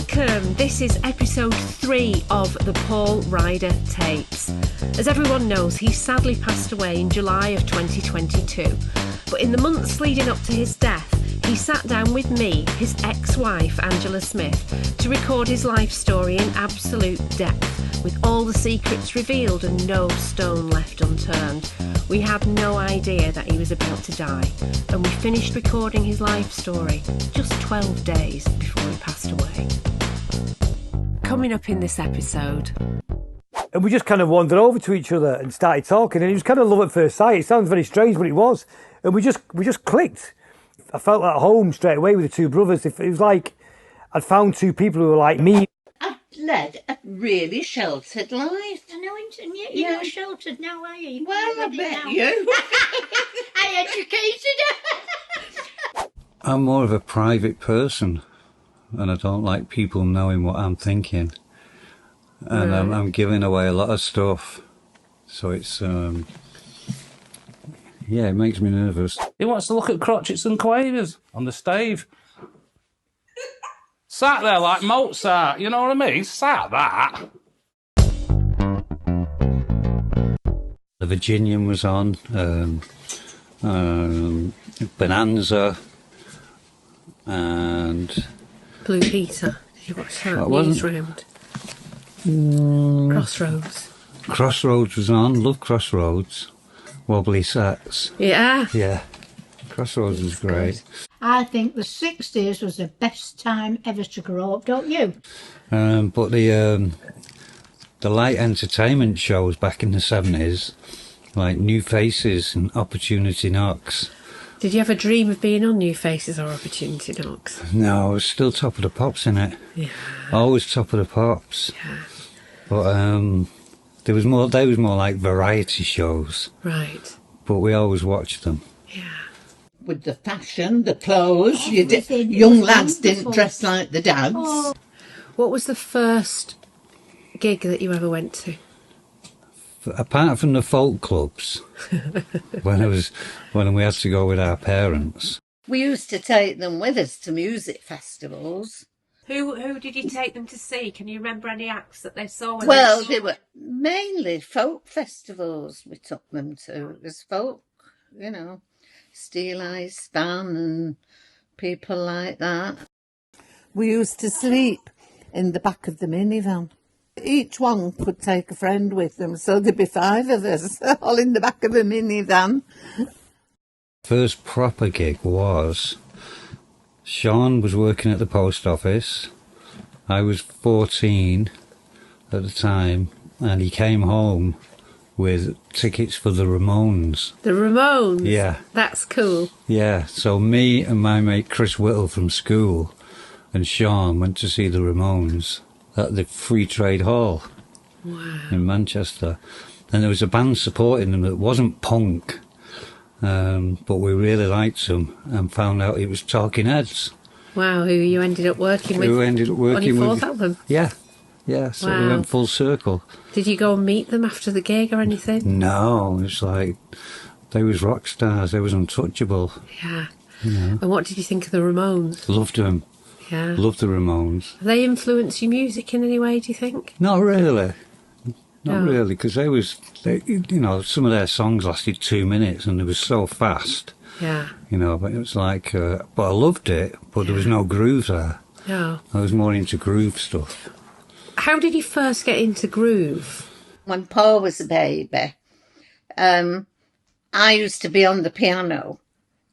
Welcome! This is episode 3 of the Paul Ryder tapes. As everyone knows, he sadly passed away in July of 2022. But in the months leading up to his death, he sat down with me, his ex-wife Angela Smith, to record his life story in absolute depth, with all the secrets revealed and no stone left unturned. We had no idea that he was about to die, and we finished recording his life story just 12 days before he passed away. Coming up in this episode. And we just kind of wandered over to each other and started talking, and it was kind of love at first sight. It sounds very strange, but it was. And we just clicked. I felt at home straight away with the two brothers. It was like I'd found two people who were like me. I've led a really sheltered life. I know, and you're not sheltered now, are you? Well, I bet you. I educated her. I'm more of a private person, and I don't like people knowing what I'm thinking. And I'm giving away a lot of stuff, so it's yeah, it makes me nervous. He wants to look at crotchets and quavers on the stave. Sat there like Mozart, you know what I mean? Sat that. The Virginian was on, Bonanza, and Blue Peter. Did you watch that? That wasn't- Newsroom. Crossroads. Crossroads was on. Love Crossroads. Wobbly Sats. Yeah. Yeah, Crossroads was great. I think the 60s was the best time ever to grow up, don't you? But the light entertainment shows back in the 70s, like New Faces and Opportunity Knocks. Did you ever dream of being on New Faces or Opportunity Knocks? No, I was still top of the pops in it. Yeah. Always top of the pops. Yeah. But they was more like variety shows. Right. But we always watched them. Yeah. With the fashion, the clothes, Everything young was lads didn't wonderful. dress like the dads. Oh. What was the first gig that you ever went to? Apart from the folk clubs, when we had to go with our parents. We used to take them with us to music festivals. Who did you take them to see? Can you remember any acts that they saw? Well, they were mainly folk festivals we took them to. It was folk, you know, Steel Eyes Span and people like that. We used to sleep in the back of the minivan. Each one could take a friend with them, so there'd be 5 of us, all in the back of a minivan. First proper gig was, Sean was working at the post office. I was 14 at the time, and he came home with tickets for the Ramones. The Ramones? Yeah. That's cool. Yeah, so me and my mate Chris Whittle from school and Sean went to see the Ramones at the Free Trade Hall in Manchester. And there was a band supporting them that wasn't punk, but we really liked them and found out it was Talking Heads. Wow, who you ended up working with Who ended up working on your with 4th album? Yeah, so we Wow. went full circle. Did you go and meet them after the gig or anything? No, it's like they was rock stars, they was untouchable. Yeah. And what did you think of the Ramones? Loved them, Yeah. loved the Ramones. Have they influenced your music in any way, do you think? Not really. Not No. really, because you know, some of their songs lasted 2 minutes and they were so fast, Yeah. you know, but it was like, but I loved it, but there was no groove there. No. I was more into groove stuff. How did you first get into groove? When Paul was a baby, I used to be on the piano.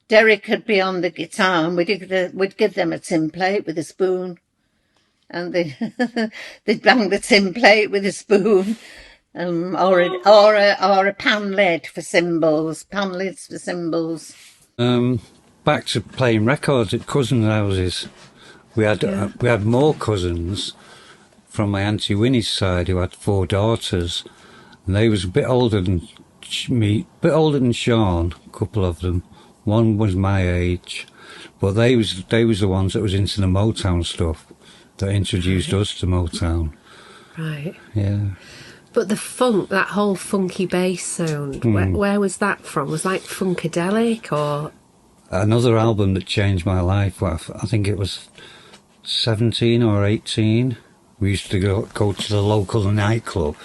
Derek would be on the guitar, and we'd give them a tin plate with a spoon. And they'd bang the tin plate with a spoon, or a pan lid for cymbals, pan lids for cymbals. Back to playing records at cousins' houses. We had more cousins from my Auntie Winnie's side who had 4 daughters, and they was a bit older than me, a bit older than Sean, a couple of them. One was my age, but they was the ones that was into the Motown stuff that introduced us to Motown. Right. Yeah. But the funk, that whole funky bass sound, where was that from? Was like Funkadelic or? Another album that changed my life, well, I think it was 17 or 18. We used to go to the local nightclub,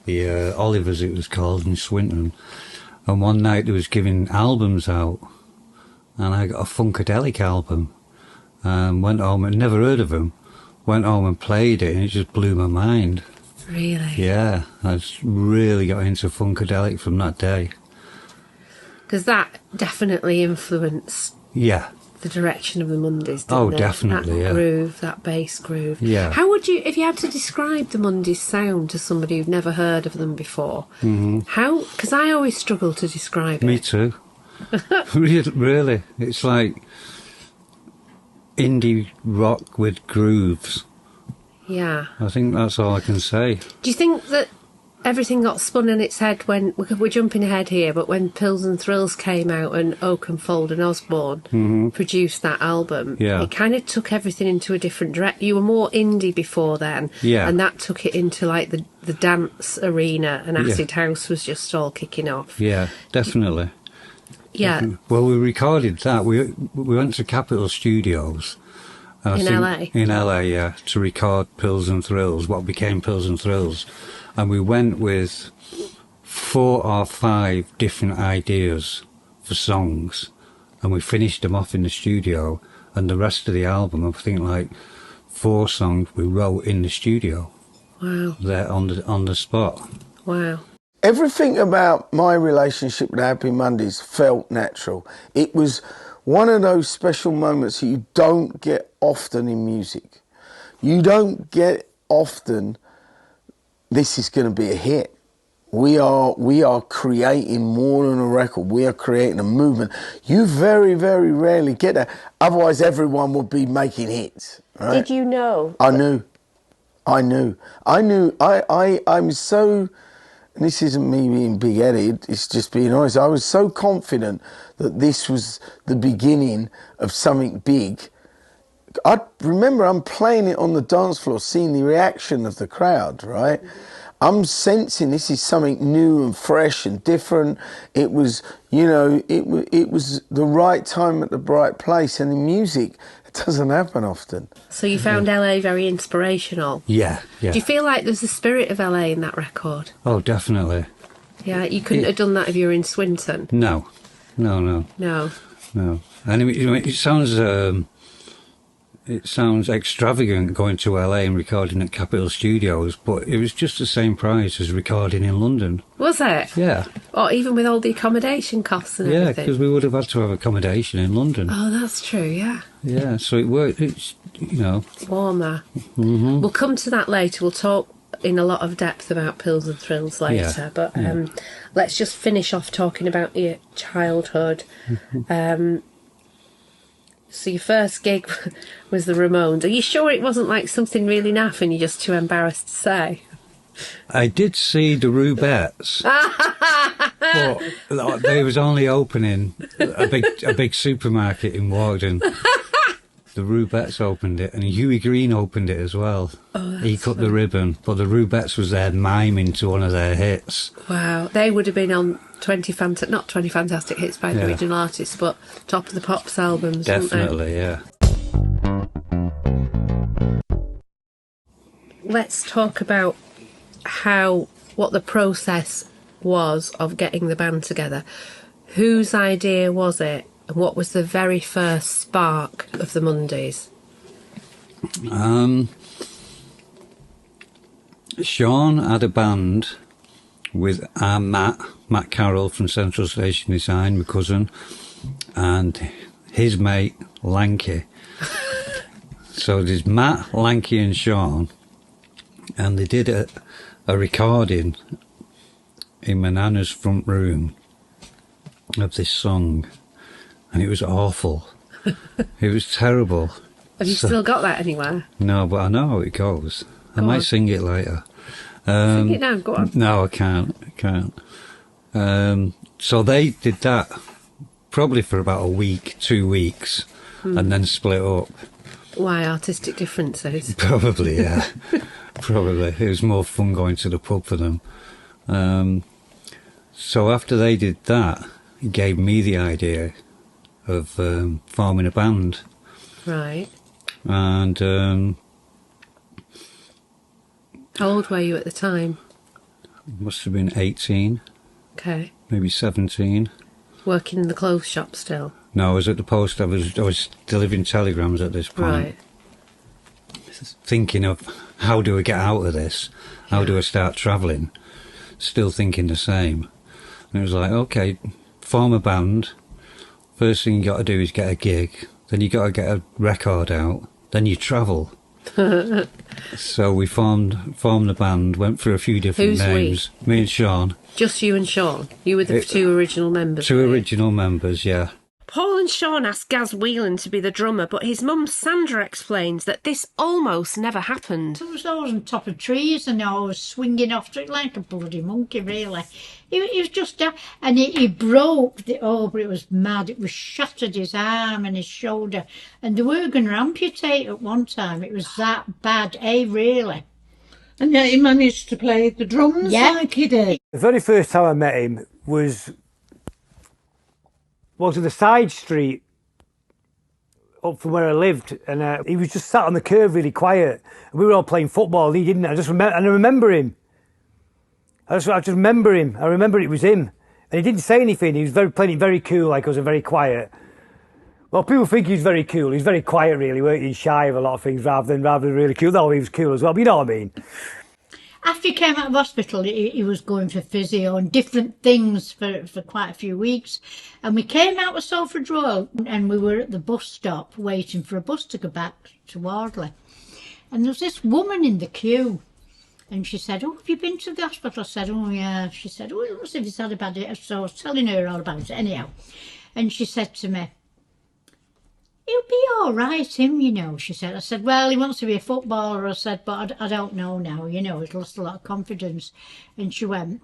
the Oliver's it was called, in Swinton. And one night they was giving albums out, and I got a Funkadelic album. Went home, I'd never heard of them. Went home and played it, and it just blew my mind. Really? Yeah, I just really got into Funkadelic from that day. Because that definitely influenced the direction of the Mondays, didn't it? Definitely, that groove, that bass groove. Yeah. How would you, if you had to describe the Mondays sound to somebody who'd never heard of them before, how, because I always struggle to describe it. Me too. Really. It's like indie rock with grooves. Yeah. I think that's all I can say. Do you think that everything got spun in its head when, we're jumping ahead here, but when Pills and Thrills came out and Oakenfold and Osborne produced that album, it kind of took everything into a different direction. You were more indie before then, and that took it into like the dance arena, and Acid House was just all kicking off. Yeah, definitely. Yeah. Well, we recorded that. We went to Capitol Studios. In LA? In LA, yeah, to record Pills and Thrills, what became Pills and Thrills. And we went with 4 or 5 different ideas for songs, and we finished them off in the studio, and the rest of the album, I think like 4 songs we wrote in the studio. Wow. There on the spot. Wow. Everything about my relationship with Happy Mondays felt natural. It was one of those special moments that you don't get often in music. You don't get often, this is going to be a hit. We are creating more than a record. We are creating a movement. You very, very rarely get that. Otherwise, everyone would be making hits. Right? Did you know? I knew. I'm so... And this isn't me being big-headed, it's just being honest. I was so confident that this was the beginning of something big. I remember I'm playing it on the dance floor, seeing the reaction of the crowd, right? I'm sensing this is something new and fresh and different. It was, it was the right time at the right place. And in music, it doesn't happen often. So you found LA very inspirational? Yeah. Do you feel like there's the spirit of LA in that record? Oh, definitely. Yeah, you couldn't have done that if you were in Swinton? No. No. And it sounds extravagant going to LA and recording at Capitol Studios, but it was just the same price as recording in London. Was it? Yeah. Or even with all the accommodation costs and everything? Yeah, because we would have had to have accommodation in London. Oh, that's true, yeah. Yeah, so it worked. It's, warmer. We'll come to that later. We'll talk in a lot of depth about Pills and Thrills later, but let's just finish off talking about your childhood. So your first gig was the Ramones. Are you sure it wasn't like something really naff and you're just too embarrassed to say? I did see the Rubettes, but they was only opening a big supermarket in Warden. The Rubettes opened it, and Huey Green opened it as well. Oh, he cut the ribbon, but the Rubettes was there miming to one of their hits. Wow, they would have been on not 20 Fantastic Hits by the original artists, but Top of the Pops albums. Definitely, yeah. Let's talk about what the process was of getting the band together. Whose idea was it? And what was the very first spark of the Mondays? Sean had a band with Matt Carroll from Central Station Design, my cousin, and his mate, Lanky. So there's Matt, Lanky and Sean, and they did a recording in my nana's front room of this song. And it was awful. It was terrible. Have you still got that anywhere? No, but I know how it goes. I might sing it later. Sing it now, go on. No, I can't. So they did that probably for about a week, 2 weeks, and then split up. Why, artistic differences? Probably, yeah. Probably. It was more fun going to the pub for them. So after they did that, it gave me the idea of forming a band. Right. And How old were you at the time? must have been 18, Okay. maybe 17. Working in the clothes shop still? No, I was at the post. I was delivering telegrams at this point. Right. Thinking of how do I get out of this? How do I start travelling? Still thinking the same. And it was like, okay, form a band. First thing you got to do is get a gig. Then you got to get a record out. Then you travel. So we formed the band. Went through a few different Who's names. Me and Sean. Just you and Sean? You were the two original members? Two original members, yeah. Paul and Sean asked Gaz Whelan to be the drummer, but his mum Sandra explains that this almost never happened. It was always on top of trees and I was swinging off to it like a bloody monkey, really. He was just down, and he broke but it was mad. It was shattered his arm and his shoulder, and they were going to amputate at one time. It was that bad, really. And yet he managed to play the drums like he did. The very first time I met him was in the side street up from where I lived, and he was just sat on the curb really quiet. And we were all playing football, and he didn't. I remember him. I just remember him. I remember it was him, and he didn't say anything. He was playing it very cool, like I was very quiet. Well, people think he's very cool. He's very quiet, really. Weren't he? Shy of a lot of things, rather than really cool. Though he was cool as well. But you know what I mean. After he came out of hospital, he was going for physio and different things for quite a few weeks. And we came out of Salford Road and we were at the bus stop waiting for a bus to go back to Wardley. And there was this woman in the queue. And she said, "Oh, have you been to the hospital?" I said, "Oh, yeah." She said, "Oh, it looks as if he's had a bad day." So I was telling her all about it anyhow. And she said to me, "He'll be all right, him, you know," she said. I said, "Well, he wants to be a footballer." I said, "But I don't know now, you know, he's lost a lot of confidence." And she went,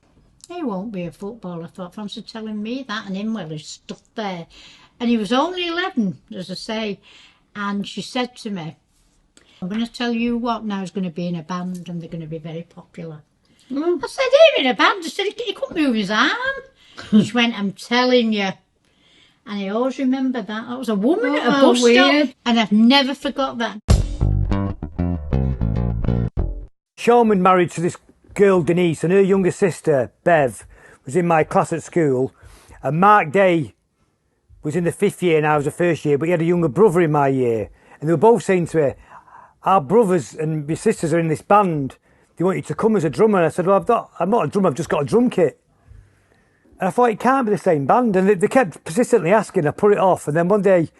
"He won't be a footballer." I thought, fancy telling me that, and him, well, he's stuck there. And he was only 11, as I say. And she said to me, "I'm going to tell you what, now he's going to be in a band and they're going to be very popular." I said, "Him in a band?" I said, he couldn't move his arm. She went, "I'm telling you." And I always remember that. That was a woman at a bus stop. And I've never forgot that. Sean was married to this girl, Denise, and her younger sister, Bev, was in my class at school. And Mark Day was in the 5th year and I was the 1st year, but he had a younger brother in my year. And they were both saying to her, "Our brothers and my sisters are in this band. They want you to come as a drummer." And I said, "Well, I'm not a drummer, I've just got a drum kit." And I thought, it can't be the same band. And they kept persistently asking. I put it off. And then one day,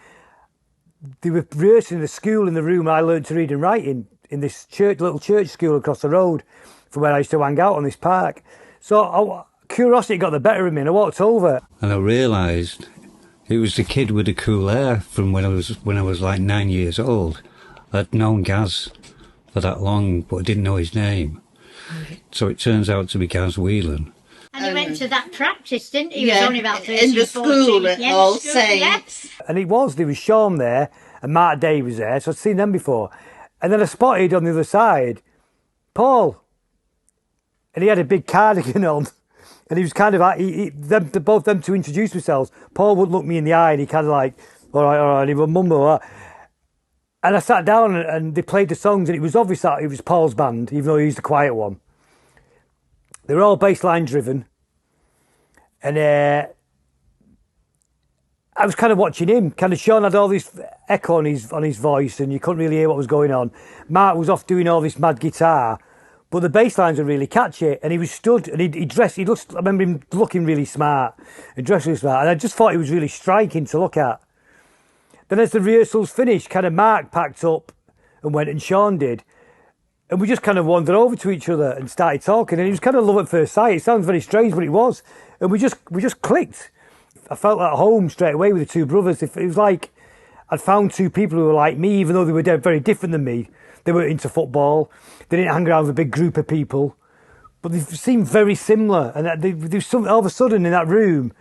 they were rehearsing in the school in the room I learned to read and write in this little church school across the road from where I used to hang out on this park. So curiosity got the better of me and I walked over. And I realised it was the kid with the cool hair from when I was like 9 years old. I'd known Gaz for that long, but I didn't know his name. Right. So it turns out to be Gaz Whelan. And he went to that practice, didn't he? He was only about 13, in the school at All Saints. And there was Sean there and Mark Day was there, so I'd seen them before. And then I spotted on the other side Paul, and he had a big cardigan on, and he was kind of like, both them to introduce themselves. Paul wouldn't look me in the eye, and he kind of like, all right, and he would mumble. And I sat down and they played the songs, and it was obvious that it was Paul's band, even though he was the quiet one. They were all bass line driven, and I was kind of watching him. Kind of Sean had all this echo on his voice, and you couldn't really hear what was going on. Mark was off doing all this mad guitar, but the bass lines were really catchy. And he was stood, and he dressed. I remember him looking really smart, and dressed really smart. And I just thought he was really striking to look at. Then, as the rehearsals finished, kind of Mark packed up and went, and Sean did. And we just kind of wandered over to each other and started talking. And it was kind of love at first sight. It sounds very strange, but it was. And we just clicked. I felt at home straight away with the two brothers. It was like I'd found two people who were like me, even though they were very different than me. They weren't into football. They didn't hang around with a big group of people. But they seemed very similar. And all of a sudden in that room,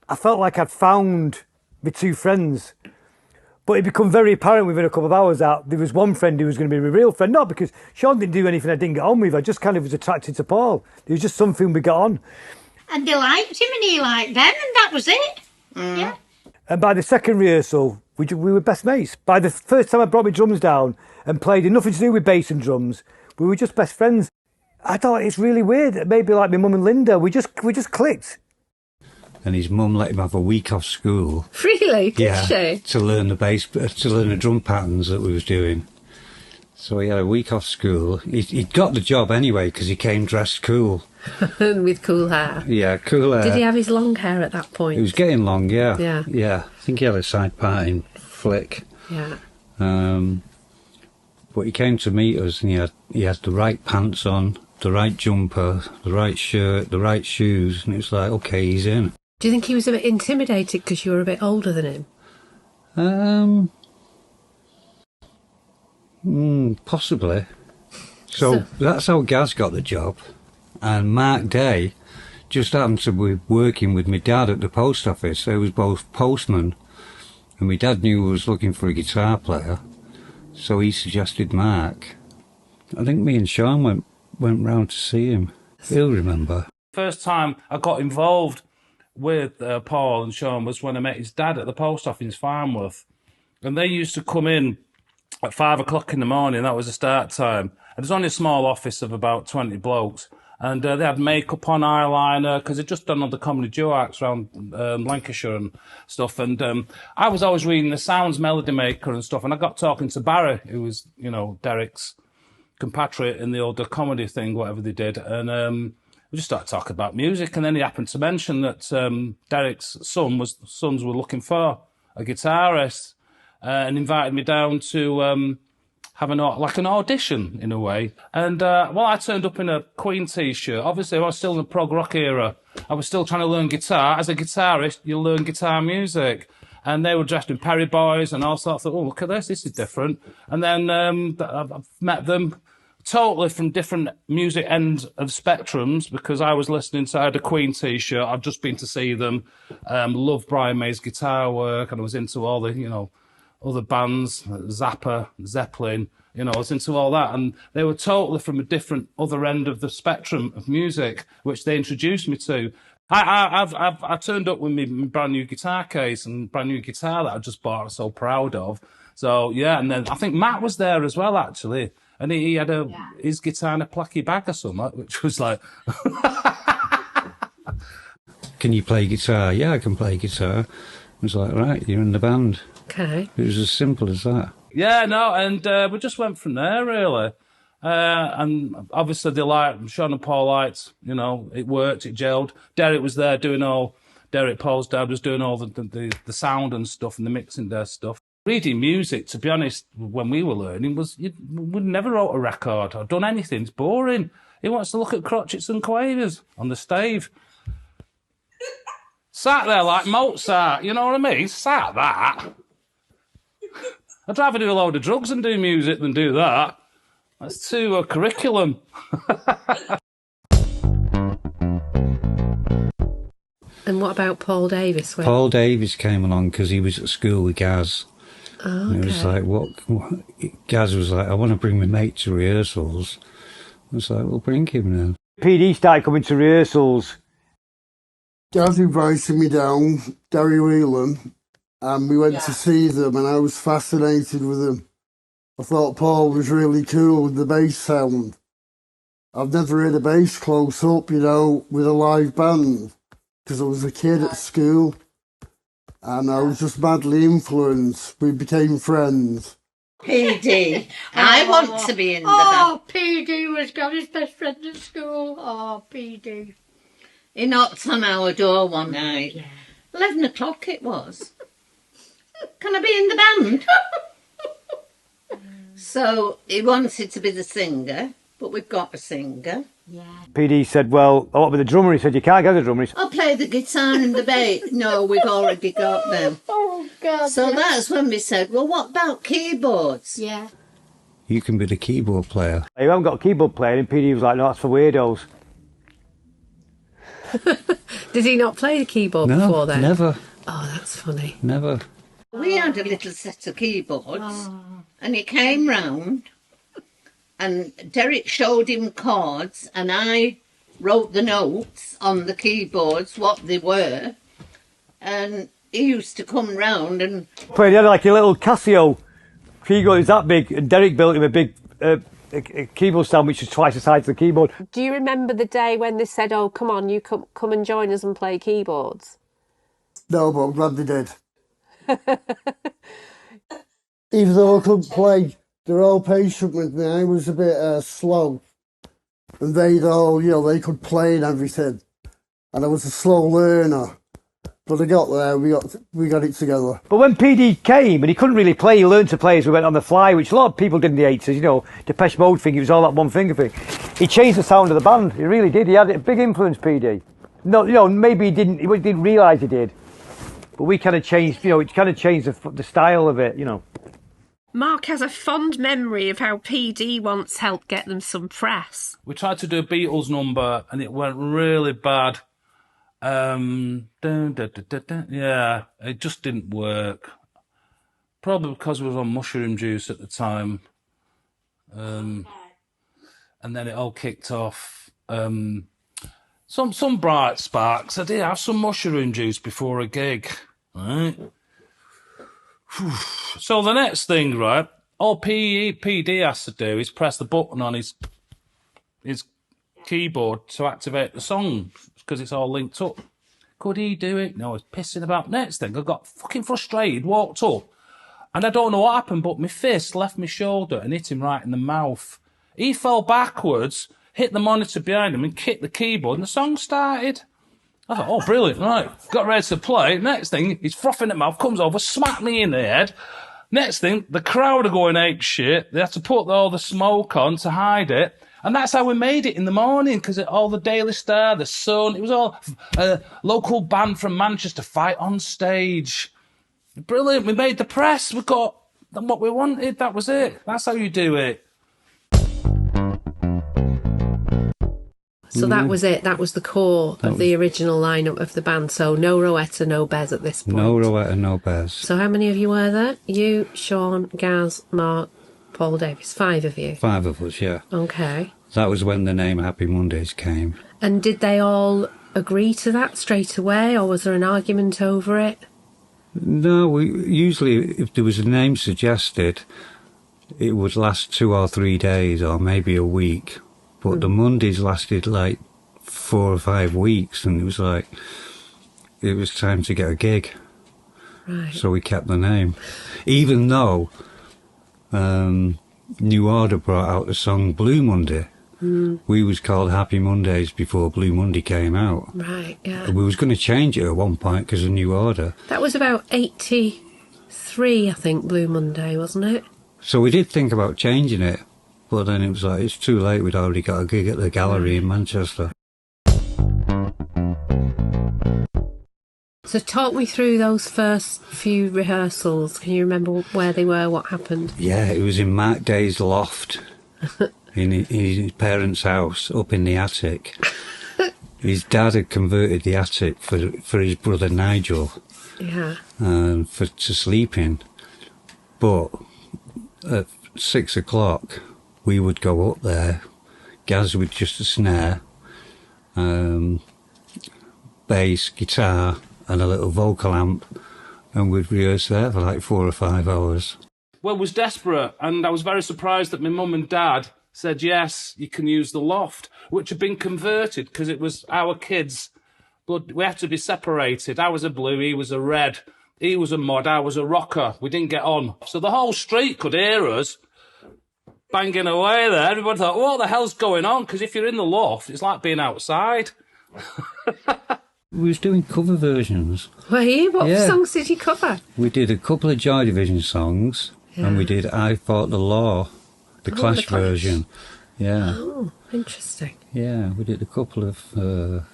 I felt like I'd found my two friends. But it became very apparent within a couple of hours that there was one friend who was going to be my real friend. Not because Sean didn't do anything I didn't get on with. I just kind of was attracted to Paul. There was just something we got on. And they liked him and he liked them, and that was it. Yeah. And by the second rehearsal, We were best mates. By the first time I brought my drums down and played nothing to do with bass and drums, we were just best friends. I thought it's really weird. Maybe like my mum and Linda, we just clicked. And his mum let him have a week off school. Really? Did she? To learn the drum patterns that we was doing. So he had a week off school. He'd got the job anyway because he came dressed cool. With cool hair. Yeah, cool hair. Did he have his long hair at that point? It was getting long, yeah. Yeah. Yeah. I think he had a side parting flick. Yeah. But he came to meet us and he had the right pants on, the right jumper, the right shirt, the right shoes, and it was like, okay, he's in. Do you think he was a bit intimidated because you were a bit older than him? Possibly. So that's how Gaz got the job. And Mark Day just happened to be working with my dad at the post office. They was both postmen. And my dad knew I was looking for a guitar player. So he suggested Mark. I think me and Sean went round to see him. He'll remember. First time I got involved with Paul and Sean was when I met his dad at the post office in Farnworth. And they used to come in at 5 o'clock in the morning. That was the start time. And it was only a small office of about 20 blokes. And they had makeup on, eyeliner, because they'd just done all the comedy duo acts around Lancashire and stuff. And I was always reading the Sounds Melody Maker and stuff. And I got talking to Barry, who was, Derek's compatriot in the older comedy thing, whatever they did. And we just started talking about music. And then he happened to mention that Derek's sons were looking for a guitarist and invited me down to have an audition in a way. And I turned up in a Queen t-shirt. Obviously, I was still in the prog rock era. I was still trying to learn guitar. As a guitarist, you learn guitar music. And they were dressed in Perry Boys and all sorts of, look at this is different. And then I've met them totally from different music ends of spectrums because I was listening to, I had a Queen t-shirt. I'd just been to see them. Loved Brian May's guitar work, and I was into all the, other bands, Zappa, Zeppelin, I was into all that. And they were totally from a different other end of the spectrum of music, which they introduced me to. I turned up with my brand new guitar case and brand new guitar that I just bought. I'm so proud of. So, yeah, and then I think Matt was there as well, actually. And he had his guitar in a placky bag or something, which was like... Can you play guitar? Yeah, I can play guitar. I was like, right, you're in the band. Okay. It was as simple as that. Yeah, no, and we just went from there, really. And obviously Sean and Paul liked, it worked, it gelled. Derek was there Derek, Paul's dad, was doing all the sound and stuff and the mixing their stuff. Reading music, to be honest, when we were learning, we'd never wrote a record or done anything. It's boring. He wants to look at crotchets and quavers on the stave. Sat there like Mozart, you know what I mean? Sat that. I'd rather do a load of drugs and do music than do that. That's too curriculum. And what about Paul Davis? Paul Davis came along because he was at school with Gaz. Oh, okay. And it was like, what? Gaz was like, I want to bring my mate to rehearsals. I was like, well, bring him then. PD started coming to rehearsals. Gaz invited me down, Gary Whelan, and we went to see them, and I was fascinated with them. I thought Paul was really cool with the bass sound. I've never heard a bass close up, with a live band, because I was a kid at school, and I was just madly influenced. We became friends. PD, I want to be in the band. Oh, PD was Gary's best friend at school. Oh, PD. He knocked on our door one night. Yeah. 11 o'clock it was. Can I be in the band? So he wanted to be the singer, but we've got a singer. Yeah. PD said, well, I want to be the drummer. He said, you can't get a drummer. I'll play the guitar and the bass. No, we've already got them. Oh, God. So that's when we said, well, what about keyboards? Yeah. You can be the keyboard player. You haven't got a keyboard player, and PD was like, no, that's for weirdos. Did he not play the keyboard before then? Never. Oh, that's funny. Never. We had a little set of keyboards, and he came round, and Derek showed him chords, and I wrote the notes on the keyboards, what they were, and he used to come round and He had like a little Casio keyboard, it was that big, and Derek built him a big a keyboard stand which was twice the size of the keyboard. Do you remember the day when they said, oh, come on, you come and join us and play keyboards? No, but I'm glad they did. Even though I couldn't play, they're all patient with me. I was a bit slow. And they'd all, they could play and everything. And I was a slow learner. But I got there, we got it together. But when PD came, and he couldn't really play, he learned to play as we went on the fly, which a lot of people did in the 80s, Depeche Mode thing, it was all that one finger thing. He changed the sound of the band, he really did. He had a big influence, PD. No, maybe he didn't realise he did. But we kind of changed, it kind of changed the style of it, Mark has a fond memory of how PD once helped get them some press. We tried to do a Beatles number and it went really bad. Yeah, it just didn't work. Probably because we was on mushroom juice at the time. And then it all kicked off. Some bright sparks. I did have some mushroom juice before a gig, right? So the next thing, right, all PD has to do is press the button on his keyboard to activate the song, because it's all linked up. Could he do it? No, he's pissing about. Next thing, I got fucking frustrated, walked up, and I don't know what happened, but my fist left my shoulder and hit him right in the mouth. He fell backwards, hit the monitor behind him and kicked the keyboard, and the song started. I thought, oh, brilliant, right. Got ready to play. Next thing, he's frothing at mouth, comes over, smacked me in the head. Next thing, the crowd are going ape shit. They had to put all the smoke on to hide it. And that's how we made it in the morning, because all the Daily Star, the Sun, it was all a local band from Manchester fight on stage. Brilliant. We made the press. We got what we wanted. That was it. That's how you do it. So that was it. That was the core of the original lineup of the band. So no Rowetta, no Bez at this point. No Rowetta, no Bez. So how many of you were there? You, Sean, Gaz, Mark, Paul Davis. 5 of you? 5 of us, yeah. Okay. That was when the name Happy Mondays came. And did they all agree to that straight away, or was there an argument over it? No, usually if there was a name suggested, it would last 2 or 3 days, or maybe a week. But the Mondays lasted like 4 or 5 weeks, and it was time to get a gig. Right. So we kept the name. Even though New Order brought out the song Blue Monday, we was called Happy Mondays before Blue Monday came out. Right, yeah. We was going to change it at one point because of New Order. That was about 83, I think, Blue Monday, wasn't it? So we did think about changing it. But then it was like, it's too late, we'd already got a gig at the gallery in Manchester. So talk me through those first few rehearsals. Can you remember where they were, what happened? Yeah, it was in Mark Day's loft, in his parents' house, up in the attic. His dad had converted the attic for his brother Nigel, to sleep in. But at 6 o'clock, we would go up there, Gaz with just a snare, bass, guitar and a little vocal amp, and we'd rehearse there for like 4 or 5 hours. Well, I was desperate, and I was very surprised that my mum and dad said, yes, you can use the loft, which had been converted because it was our kids, but we had to be separated. I was a blue, he was a red, he was a mod, I was a rocker. We didn't get on. So the whole street could hear us banging away there. Everybody thought, what the hell's going on? Because if you're in the loft, it's like being outside. We was doing cover versions. Were you? What songs did you cover? We did a couple of Joy Division songs, and we did I Fought the Law, the Clash version. Yeah. Oh, interesting. Yeah, we did a couple of...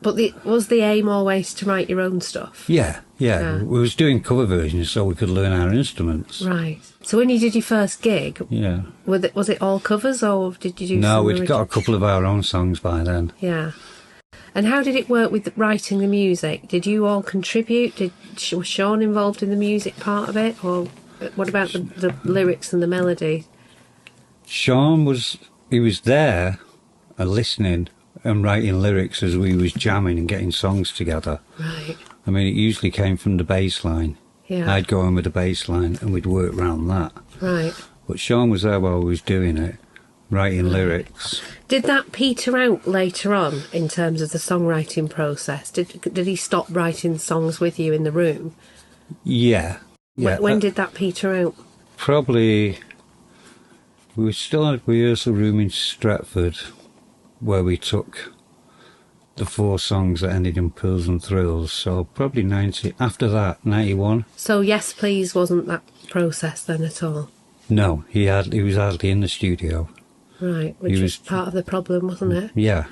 But was the aim always to write your own stuff? Yeah. We was doing cover versions so we could learn our instruments. Right. So when you did your first gig, was it all covers, or did you do No, we'd got a couple of our own songs by then. Yeah. And how did it work with writing the music? Did you all contribute? Was Sean involved in the music part of it? Or what about the lyrics and the melody? Sean was there and listening and writing lyrics as we was jamming and getting songs together. Right. I mean, it usually came from the bass line. Yeah. I'd go in with the bass line and we'd work round that. Right. But Sean was there while we was doing it, writing lyrics. Did that peter out later on in terms of the songwriting process? Did he stop writing songs with you in the room? Yeah. When did that peter out? Probably, we still had a rehearsal room in Stratford where we took the 4 songs that ended in Pearls and Thrills, so probably 90, after that, 91. So Yes Please wasn't that process then at all? No, he was hardly in the studio. Right, which was part of the problem, wasn't it? Yeah.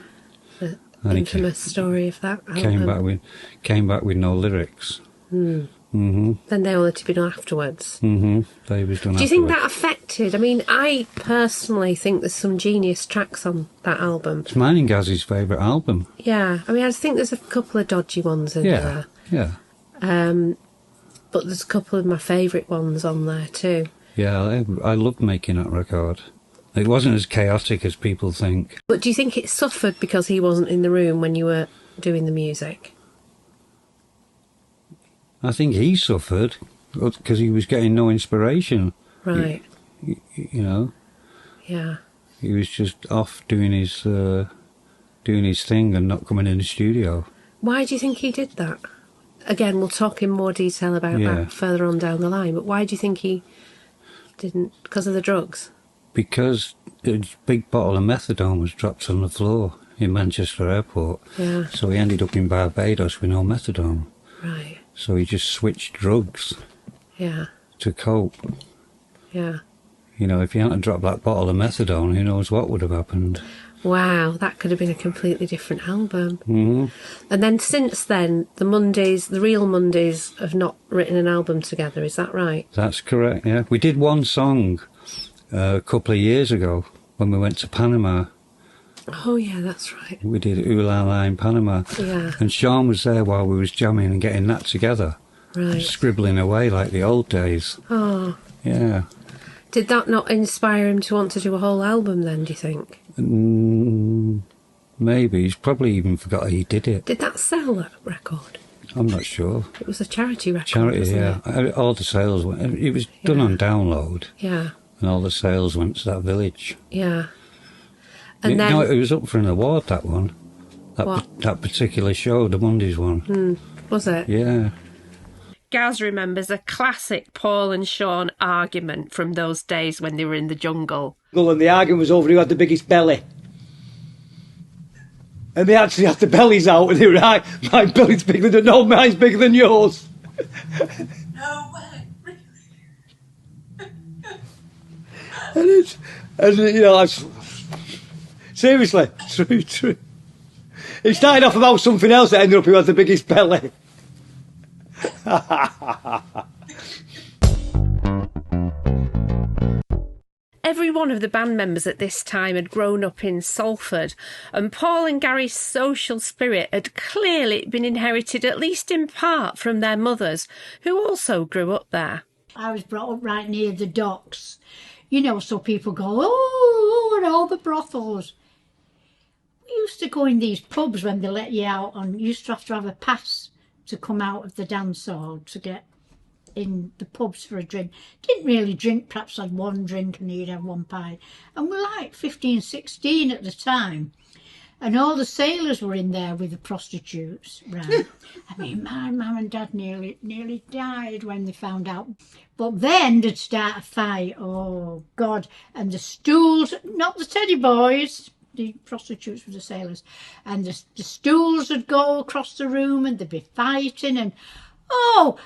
The And infamous story of that album. Came back with no lyrics. Then they all had to be done afterwards. They was done Do you afterwards. think that affected? I mean, I personally think there's some genius tracks on that album. It's mine and Gaz's favourite album. Yeah, I mean, I think there's a couple of dodgy ones in there. Yeah. But there's a couple of my favourite ones on there too. Yeah, I loved making that record. It wasn't as chaotic as people think. But do you think it suffered because he wasn't in the room when you were doing the music? I think he suffered because he was getting no inspiration. Right. You know, Yeah. he was just off doing his thing and not coming in the studio. Why do you think he did that? Again, we'll talk in more detail about that further on down the line, but why do you think he didn't? Because of the drugs? Because a big bottle of methadone was dropped on the floor in Manchester Airport. Yeah. So he ended up in Barbados with no methadone. Right. So he just switched drugs Yeah. to cope. Yeah. You know, if he hadn't dropped that bottle of methadone, who knows what would have happened. Wow, that could have been a completely different album. Mm-hmm. And then since then, the Real Mondays, have not written an album together, is that right? That's correct, yeah. We did one song a couple of years ago when we went to Panama. Oh, yeah, that's right. We did Ooh La La in Panama. Yeah. And Sean was there while we was jamming and getting that together. Right. Scribbling away like the old days. Oh. Yeah. Did that not inspire him to want to do a whole album then, do you think? Maybe. He's probably even forgot he did it. Did that sell, that record? I'm not sure. It was a charity record, Charity, wasn't yeah. it? All the sales went... It was done on download. Yeah. And all the sales went to that village. Yeah. And then... No, it was up for an award, that one. What? That particular show, the Mondays one. Was it? Yeah. Gaz remembers a classic Paul and Sean argument from those days when they were in the jungle. And the argument was over who had the biggest belly. And they actually had the bellies out, and they were like, my belly's bigger than... No, mine's bigger than yours. No way. and you know, seriously, true. It started off about something else that ended up who had the biggest belly. Every one of the band members at this time had grown up in Salford, and Paul and Gary's social spirit had clearly been inherited, at least in part, from their mothers, who also grew up there. I was brought up right near the docks, you know, so people go, oh, and all the brothels. We used to go in these pubs when they let you out, and you used to have a pass to come out of the dance hall to get in the pubs for a drink. Didn't really drink, perhaps had one drink and he'd have one pint. And we're like 15, 16 at the time. And all the sailors were in there with the prostitutes, right? I mean, my mum and dad nearly died when they found out. But then they'd start a fight, oh God. And the stools, not the teddy boys, the prostitutes were the sailors. And the stools would go across the room and they'd be fighting, and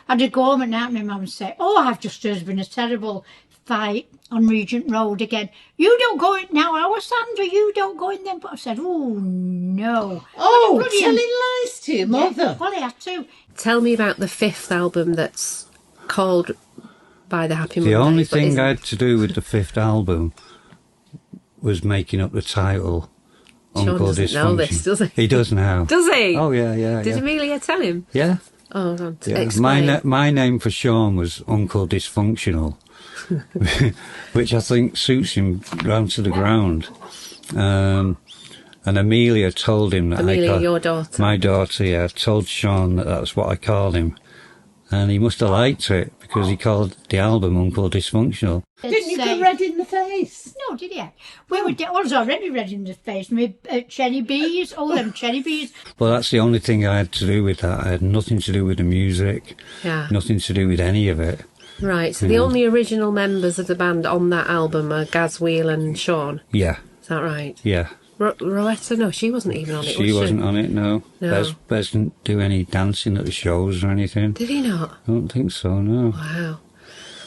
I'd go home at night and my mum would say, I've just heard there's been a terrible fight on Regent Road again. You don't go in now, Sandra, you don't go in them. But I said, oh, no. Telling lies to your mother. Yeah, well, I had to. Tell me about the 5th album that's called By the Happy Mondays. The only thing I had to do with the 5th album was making up the title. Sean Uncle doesn't Dysfunction. know this, does he? He does now. Does he? Oh, yeah. Did Amelia tell him? Yeah. Oh, God. Yeah. Explain. My name for Sean was Uncle Dysfunctional, which I think suits him round to the ground. And Amelia told him that Amelia, your daughter. My daughter, yeah, told Sean that that's what I called him. And he must have liked it because he called the album Uncle Dysfunctional. Didn't you get red in the face? No, did he? I was already red in the face. Me cherry bees, all them cherry bees. Well, that's the only thing I had to do with that. I had nothing to do with the music, nothing to do with any of it. Right, so the only original members of the band on that album are Gaz Whelan and Sean? Yeah. Is that right? Yeah. Rowetta? No, she wasn't even on it, She wasn't on it, no. No. Bez didn't do any dancing at the shows or anything. Did he not? I don't think so, no. Wow.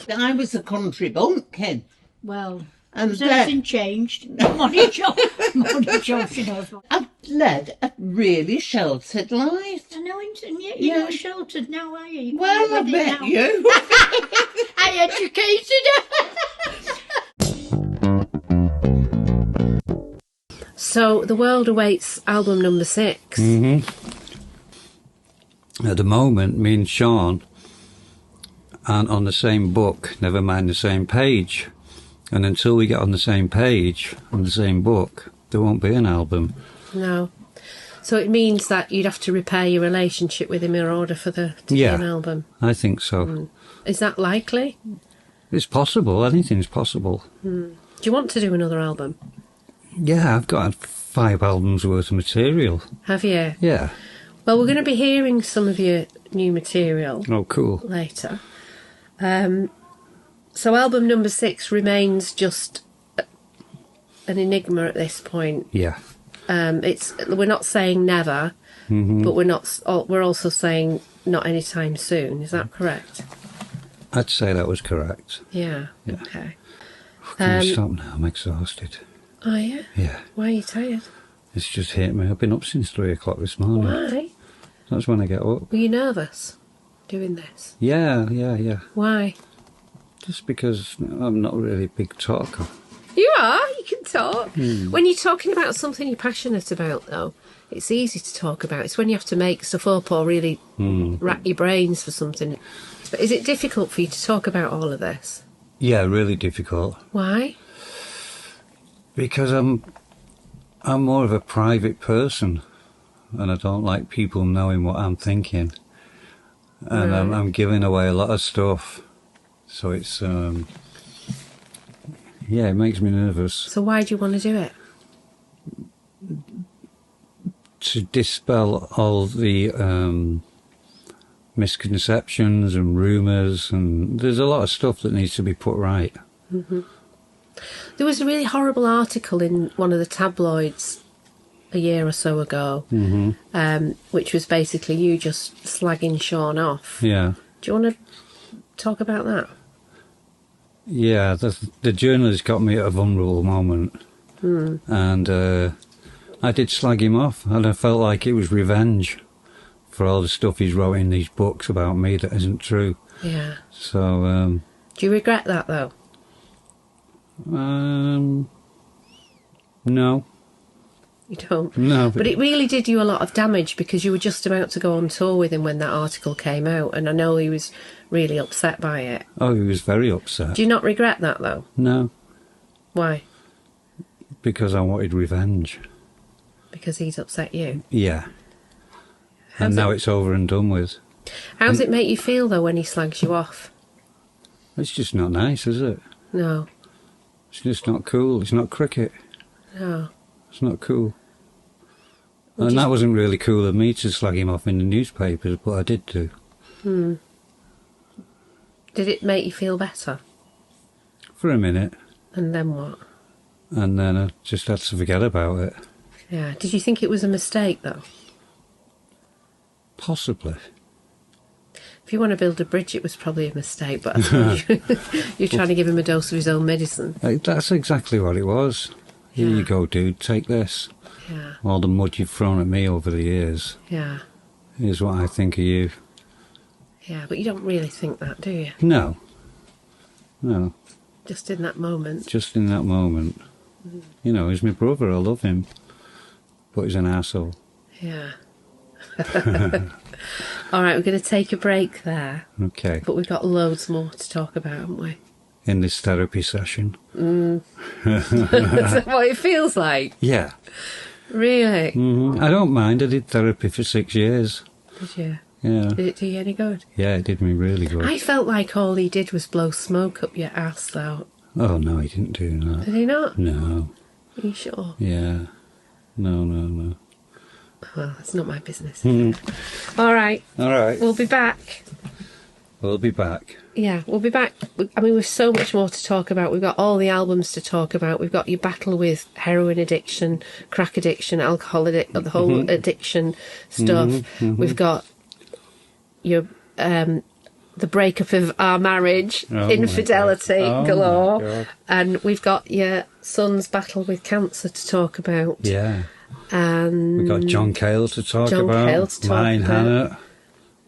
I was a country bumpkin. Well, And has anything changed? Money job, she knows. I've led a really sheltered life. I know, and yet you're not sheltered now, are you? You Well, I can't live it bet now. you. I educated her. So, The World Awaits album number 6. At the moment, me and Sean aren't on the same book, never mind the same page. And until we get on the same page, on the same book, there won't be an album. No. So it means that you'd have to repair your relationship with him in order for there to be an album. I think so. Is that likely? It's possible. Anything's possible. Do you want to do another album? Yeah, I've got 5 albums worth of material. Have you? Yeah. Well, we're going to be hearing some of your new material Oh, cool. later. So album number 6 remains just an enigma at this point. Yeah. We're not saying never, but we're also saying not anytime soon. Is that correct? I'd say that was correct. Yeah. Yeah. Okay. Can we stop now? I'm exhausted. Are you? Yeah. Why are you tired? It's just hit me. I've been up since 3 o'clock this morning. Why? That's when I get up. Were you nervous doing this? Yeah. Why? Just because I'm not really a big talker. You are. You can talk. When you're talking about something you're passionate about, though, it's easy to talk about. It's when you have to make stuff up or really rack your brains for something. But is it difficult for you to talk about all of this? Yeah, really difficult. Why? Because I'm more of a private person, and I don't like people knowing what I'm thinking. And Right. I'm giving away a lot of stuff, so it's it makes me nervous. So why do you want to do it? To dispel all the misconceptions and rumours, and there's a lot of stuff that needs to be put right. There was a really horrible article in one of the tabloids a year or so ago, which was basically you just slagging Sean off. Yeah. Do you want to talk about that? Yeah, the journalist got me at a vulnerable moment, and I did slag him off, and I felt like it was revenge for all the stuff he's wrote in these books about me that isn't true. Yeah. So, Do you regret that, though? no. You don't? No. But it really did you a lot of damage because you were just about to go on tour with him when that article came out, and I know he was really upset by it. Oh, he was very upset. Do you not regret that, though? No, Why? because I wanted revenge. Because he's upset you? Yeah. And now it's over and done with. How does it make you feel, though, when he slags you off? It's just not nice, is it? No. It's just not cool. It's not cricket. No. It's not cool. Would And you- that wasn't really cool of me to slag him off in the newspapers, but I did do. Did it make you feel better? For a minute. And then what? And then I just had to forget about it. Yeah. Did you think it was a mistake, though? Possibly. If you want to build a bridge, it was probably a mistake, but I suppose you're trying to give him a dose of his own medicine. That's exactly what it was. Here you go, dude. Take this. Yeah. All the mud you've thrown at me over the years. Yeah. Here's what I think of you. Yeah, but you don't really think that, do you? No. No. Just in that moment. Just in that moment. You know, he's my brother. I love him. But he's an arsehole. Yeah. All right, we're going to take a break there, Okay. but we've got loads more to talk about, haven't we? In this therapy session. Is that what it feels like? Yeah. Really? I don't mind. I did therapy for 6 years. Did you? Yeah. Did it do you any good? Yeah, it did me really good. I felt like all he did was blow smoke up your ass, though. Oh, no, he didn't do that. Did he not? No. Are you sure? Yeah. No. Well, it's not my business. Mm. All right. All right. We'll be back. We'll be back. Yeah, we'll be back. I mean, we've so much more to talk about. We've got all the albums to talk about. We've got your battle with heroin addiction, crack addiction, alcohol addiction, the whole addiction stuff. We've got your the breakup of our marriage, infidelity galore, and we've got your son's battle with cancer to talk about. Yeah. And we've got John Cale to talk about. Mine, Hannah.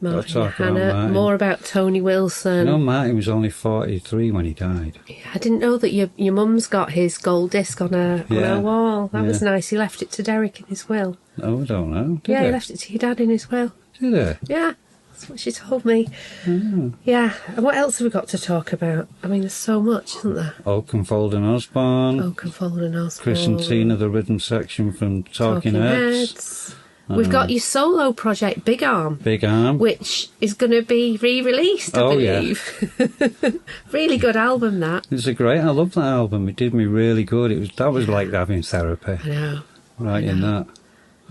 Martin Hannah, more about Tony Wilson. No, Martin was only 43 when he died. Yeah, I didn't know that your mum's got his gold disc on her wall. That was nice. He left it to Derek in his will. Oh, I don't know. He left it to your dad in his will. Did he? Yeah, that's what she told me. Oh. Yeah, and what else have we got to talk about? I mean, there's so much, isn't there? Oakenfold and Osborne. Oakenfold and Osborne. Chris and Tina, the rhythm section from Talking Heads. We've got your solo project, Big Arm. Big Arm. Which is going to be re-released, I believe. Yeah. Really good album, that. It's I love that album. It did me really good. That was like having therapy. I know. Writing that.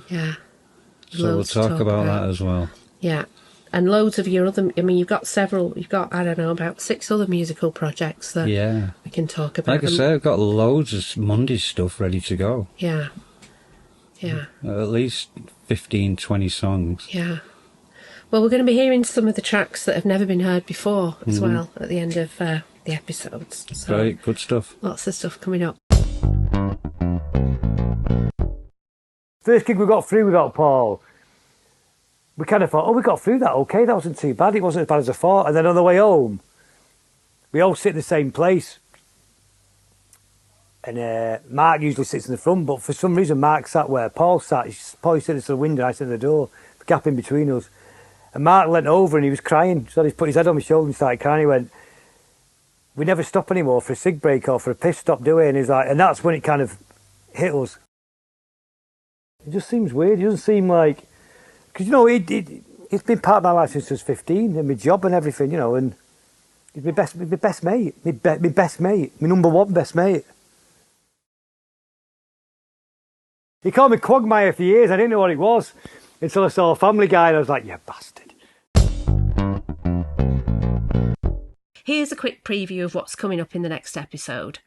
Yeah. So we'll talk about that as well. Yeah. And loads of your other... I mean, you've got, I don't know, about 6 other musical projects that we can talk about. Like I said, I've got loads of Monday stuff ready to go. Yeah. Yeah. At least 15, 20 songs. Yeah. Well, we're going to be hearing some of the tracks that have never been heard before as well at the end of the episodes. So Great, good stuff. Lots of stuff coming up. First gig we got through without Paul, we kind of thought, we got through that okay, that wasn't too bad, it wasn't as bad as I thought. And then on the way home, we all sit in the same place. And Mark usually sits in the front, but for some reason Mark sat where Paul sat. Paul sat at the window, I sat at the door, the gap in between us. And Mark leant over and he was crying. So he put his head on my shoulder and started crying. He went, "We never stop anymore for a cig break or for a piss stop, do we?" And he's like, and that's when it kind of hit us. It just seems weird. It doesn't seem like, because it's been part of my life since I was 15, and my job and everything, and he's my best mate, my best mate, my number one best mate. He called me Quagmire for years. I didn't know what it was until I saw Family Guy and I was like, "You bastard." Here's a quick preview of what's coming up in the next episode.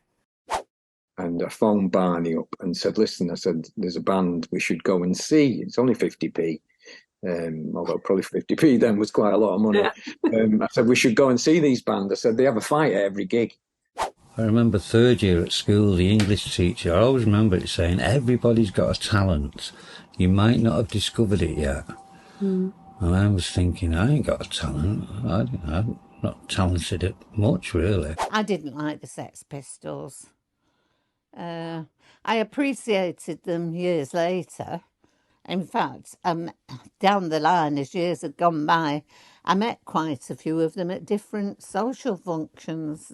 And I phoned Barney up and said, "Listen," I said, "there's a band we should go and see. It's only 50p. Although probably 50p then was quite a lot of money." I said, "We should go and see these bands." I said, "They have a fight at every gig." I remember third year at school, the English teacher, I always remember it saying, everybody's got a talent. You might not have discovered it yet. And I was thinking, I ain't got a talent. I'm not talented at much, really. I didn't like the Sex Pistols. I appreciated them years later. In fact, down the line, as years had gone by, I met quite a few of them at different social functions.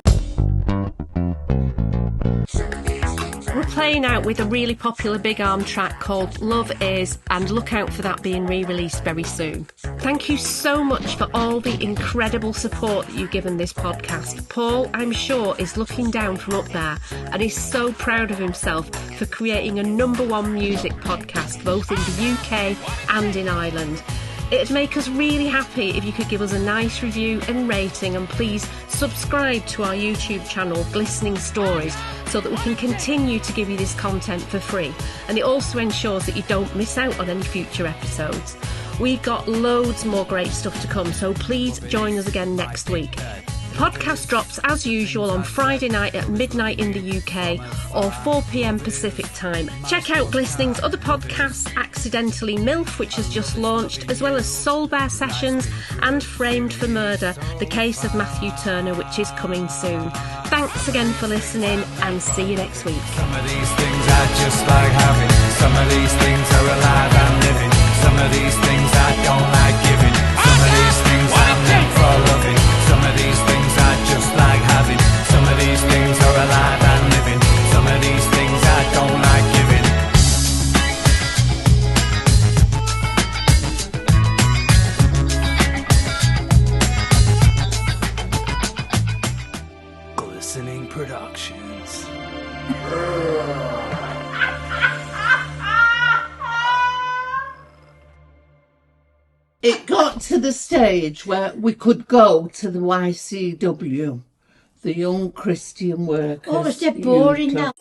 We're playing out with a really popular Big Arm track called Love Is, and look out for that being re-released very soon. Thank you so much for all the incredible support that you've given this podcast. Paul, I'm sure, is looking down from up there and is so proud of himself for creating a #1 music podcast both in the UK and in Ireland. It'd make us really happy if you could give us a nice review and rating, and please subscribe to our YouTube channel, Glistening Stories, so that we can continue to give you this content for free. And it also ensures that you don't miss out on any future episodes. We've got loads more great stuff to come, so please join us again next week. Podcast drops as usual on Friday night at midnight in the UK or 4 p.m. Pacific time. Check out Glistening's other podcasts, Accidentally MILF, which has just launched, as well as Soul Bear Sessions and Framed for Murder, the case of Matthew Turner, which is coming soon. Thanks again for listening, and see you next week. Some of these things I just like having. Some of these things are alive and living. Some of these things I don't like giving. Some of these things I'm meant for loving. Some of these things I just like having. Some of these things are alive and living. Some of these things I don't like giving. actions. It got to the stage where we could go to the YCW, the Young Christian Workers. Oh, was it boring Youth now?